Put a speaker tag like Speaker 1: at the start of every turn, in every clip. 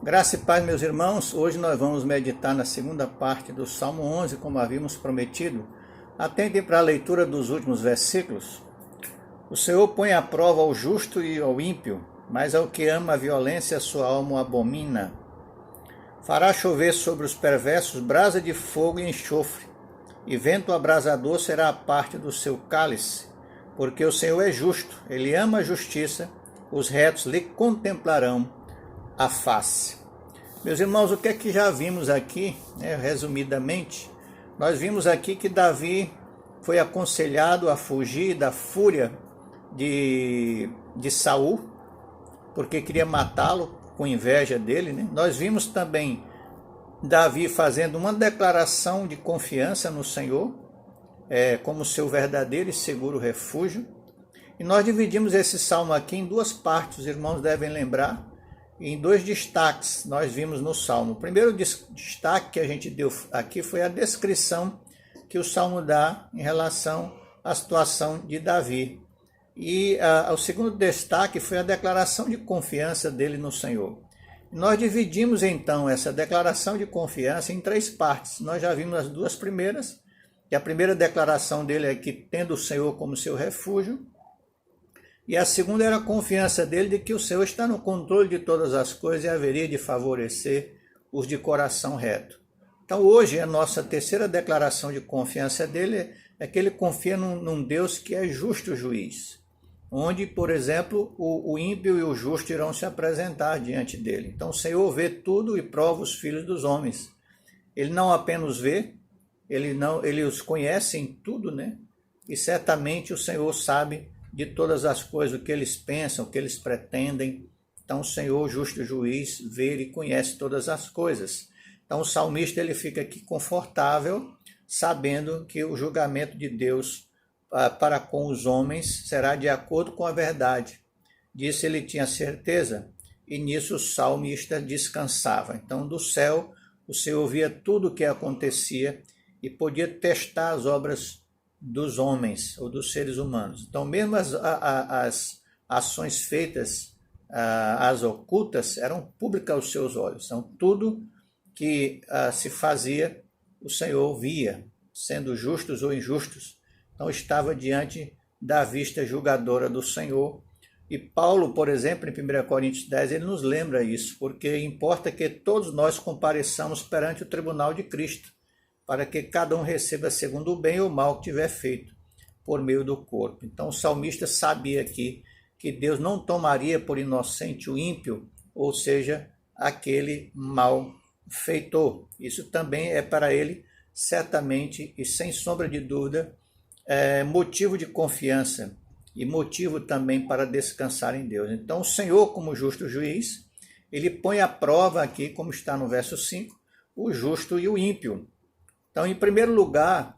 Speaker 1: Graça e paz, meus irmãos. Hoje nós vamos meditar na segunda parte do Salmo 11, como havíamos prometido. Atentem para a leitura dos últimos versículos. O Senhor põe à prova ao justo e ao ímpio, mas ao que ama a violência, sua alma o abomina. Fará chover sobre os perversos brasa de fogo e enxofre, e vento abrasador será a parte do seu cálice, porque o Senhor é justo, ele ama a justiça, os retos lhe contemplarão a face. Meus irmãos, o que é que já vimos aqui, resumidamente? Nós vimos aqui que Davi foi aconselhado a fugir da fúria de Saul, porque queria matá-lo com inveja dele, né? Nós vimos também Davi fazendo uma declaração de confiança no Senhor, como seu verdadeiro e seguro refúgio. E nós dividimos esse salmo aqui em duas partes, os irmãos devem lembrar, em dois destaques nós vimos no salmo. O primeiro destaque que a gente deu aqui foi a descrição que o salmo dá em relação à situação de Davi. E o segundo destaque foi a declaração de confiança dele no Senhor. Nós dividimos então essa declaração de confiança em três partes. Nós já vimos as duas primeiras, que a primeira declaração dele é que tendo o Senhor como seu refúgio, e a segunda era a confiança dele de que o Senhor está no controle de todas as coisas e haveria de favorecer os de coração reto. Então hoje a nossa terceira declaração de confiança dele é que ele confia num Deus que é justo juiz, onde, por exemplo, o ímpio e o justo irão se apresentar diante dele. Então o Senhor vê tudo e prova os filhos dos homens. Ele não apenas vê, ele os conhece em tudo, né? E certamente o Senhor sabe de todas as coisas, o que eles pensam, o que eles pretendem. Então o Senhor, justo juiz, vê e conhece todas as coisas. Então o salmista ele fica aqui confortável, sabendo que o julgamento de Deus para com os homens será de acordo com a verdade. Disso ele tinha certeza, e nisso o salmista descansava. Então do céu o Senhor via tudo o que acontecia e podia testar as obras dos homens ou dos seres humanos. Então mesmo as ações feitas, as ocultas, eram públicas aos seus olhos. Então tudo que se fazia, o Senhor via, sendo justos ou injustos. Então estava diante da vista julgadora do Senhor. E Paulo, por exemplo, em 1 Coríntios 10, ele nos lembra isso, porque importa que todos nós compareçamos perante o tribunal de Cristo, para que cada um receba segundo o bem ou o mal que tiver feito por meio do corpo. Então o salmista sabia aqui que Deus não tomaria por inocente o ímpio, ou seja, aquele malfeitor. Isso também é para ele, certamente e sem sombra de dúvida, motivo de confiança e motivo também para descansar em Deus. Então o Senhor, como justo juiz, ele põe à prova aqui, como está no verso 5, o justo e o ímpio. Então, em primeiro lugar,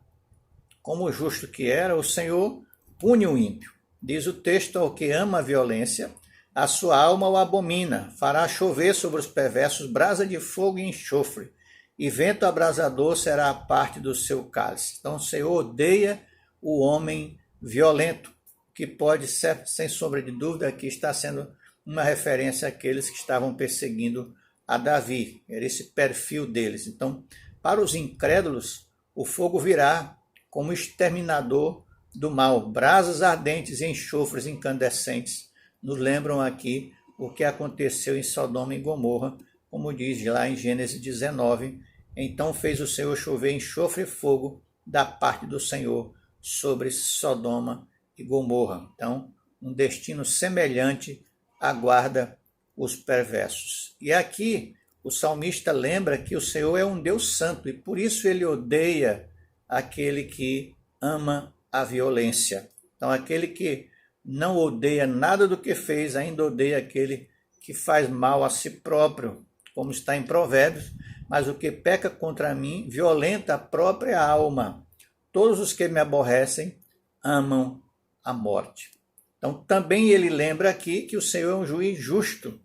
Speaker 1: como justo que era, o Senhor pune o ímpio. Diz o texto: ao que ama a violência, a sua alma o abomina, fará chover sobre os perversos brasa de fogo e enxofre, e vento abrasador será a parte do seu cálice. Então o Senhor odeia o homem violento, que pode ser, sem sombra de dúvida, aqui está sendo uma referência àqueles que estavam perseguindo a Davi. Era esse perfil deles. Então, para os incrédulos, o fogo virá como exterminador do mal. Brasas ardentes e enxofres incandescentes nos lembram aqui o que aconteceu em Sodoma e Gomorra, como diz lá em Gênesis 19. Então fez o Senhor chover enxofre e fogo da parte do Senhor sobre Sodoma e Gomorra. Então, um destino semelhante aguarda os perversos. E aqui o salmista lembra que o Senhor é um Deus santo e por isso ele odeia aquele que ama a violência. Então, aquele que não odeia nada do que fez, ainda odeia aquele que faz mal a si próprio, como está em Provérbios: mas o que peca contra mim violenta a própria alma. Todos os que me aborrecem amam a morte. Então, também ele lembra aqui que o Senhor é um juiz justo.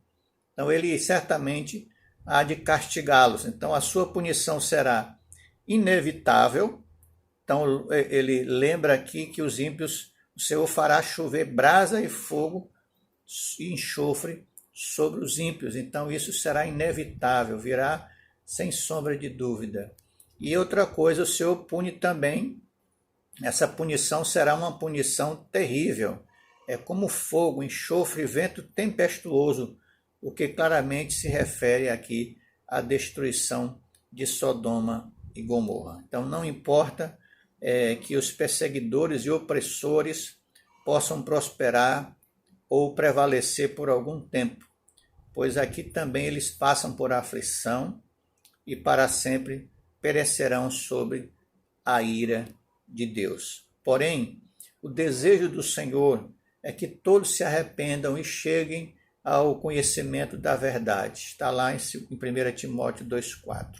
Speaker 1: Então, ele certamente há de castigá-los. Então a sua punição será inevitável. Então ele lembra aqui que os ímpios, o Senhor fará chover brasa e fogo e enxofre sobre os ímpios. Então isso será inevitável, virá sem sombra de dúvida. E outra coisa, o Senhor pune também. Essa punição será uma punição terrível. É como fogo, enxofre e vento tempestuoso, o que claramente se refere aqui à destruição de Sodoma e Gomorra. Então não importa que os perseguidores e opressores possam prosperar ou prevalecer por algum tempo, pois aqui também eles passam por aflição e para sempre perecerão sob a ira de Deus. Porém, o desejo do Senhor é que todos se arrependam e cheguem ao conhecimento da verdade. Está lá em 1 Timóteo 2,4.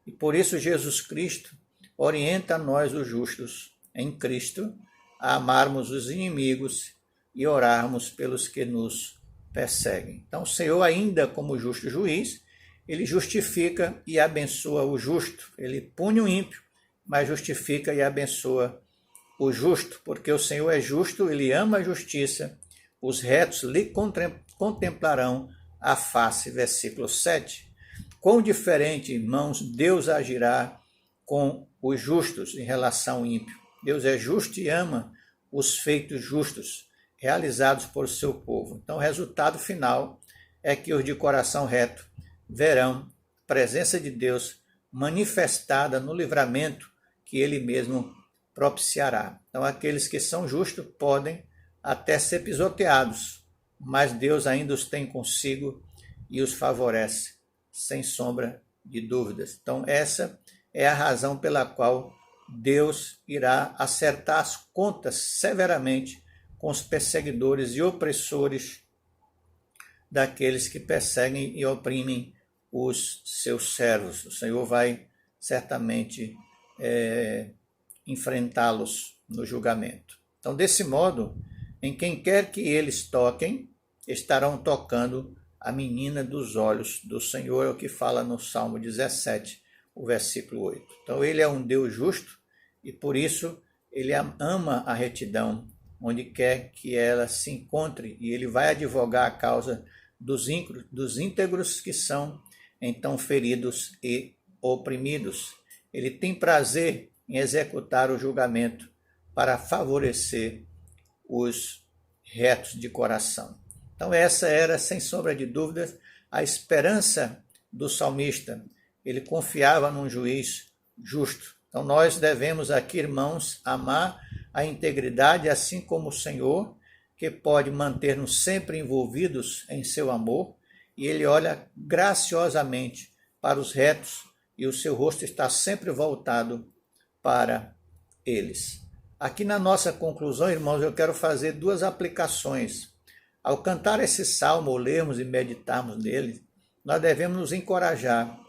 Speaker 1: E por isso Jesus Cristo orienta a nós, os justos, em Cristo, a amarmos os inimigos e orarmos pelos que nos perseguem. Então, o Senhor, ainda como justo juiz, ele justifica e abençoa o justo. Ele pune o ímpio, mas justifica e abençoa o justo, porque o Senhor é justo, ele ama a justiça, os retos lhe contemplarão a face. Versículo 7. Quão diferente, irmãos, Deus agirá com os justos em relação ao ímpio. Deus é justo e ama os feitos justos realizados por seu povo. Então, o resultado final é que os de coração reto verão a presença de Deus manifestada no livramento que ele mesmo propiciará. Então, aqueles que são justos podem até ser pisoteados, mas Deus ainda os tem consigo e os favorece, sem sombra de dúvidas. Então, essa é a razão pela qual Deus irá acertar as contas severamente com os perseguidores e opressores daqueles que perseguem e oprimem os seus servos. O Senhor vai certamente enfrentá-los no julgamento. Então, desse modo, em quem quer que eles toquem, estarão tocando a menina dos olhos do Senhor, é o que fala no Salmo 17, o versículo 8. Então, ele é um Deus justo e, por isso, ele ama a retidão, onde quer que ela se encontre, e ele vai advogar a causa dos íntegros que são, então, feridos e oprimidos. Ele tem prazer em executar o julgamento para favorecer os retos de coração. Então essa era, sem sombra de dúvidas, a esperança do salmista. Ele confiava num juiz justo. Então nós devemos aqui, irmãos, amar a integridade, assim como o Senhor, que pode manter-nos sempre envolvidos em seu amor, e ele olha graciosamente para os retos, e o seu rosto está sempre voltado para eles. Aqui na nossa conclusão, irmãos, eu quero fazer duas aplicações. Ao cantar esse salmo, ou lermos e meditarmos nele, nós devemos nos encorajar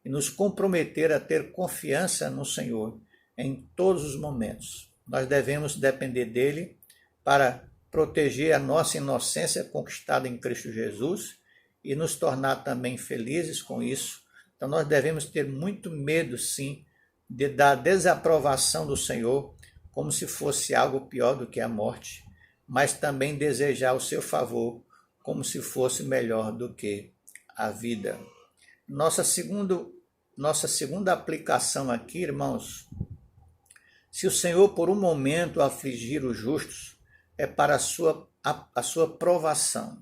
Speaker 1: e nos comprometer a ter confiança no Senhor em todos os momentos. Nós devemos depender dele para proteger a nossa inocência conquistada em Cristo Jesus e nos tornar também felizes com isso. Então nós devemos ter muito medo, sim, da desaprovação do Senhor, como se fosse algo pior do que a morte, mas também desejar o seu favor, como se fosse melhor do que a vida. Nossa segunda aplicação aqui, irmãos, se o Senhor por um momento afligir os justos, é para a sua provação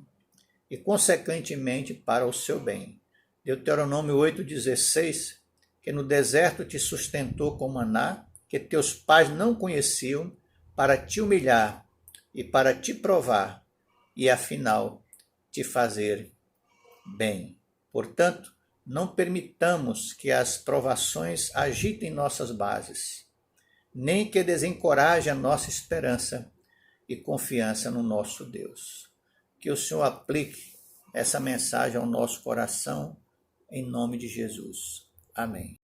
Speaker 1: e, consequentemente, para o seu bem. Deuteronômio 8,16, que no deserto te sustentou com maná, que teus pais não conheciam, para te humilhar e para te provar, e afinal te fazer bem. Portanto, não permitamos que as provações agitem nossas bases, nem que desencoraje a nossa esperança e confiança no nosso Deus. Que o Senhor aplique essa mensagem ao nosso coração, em nome de Jesus. Amém.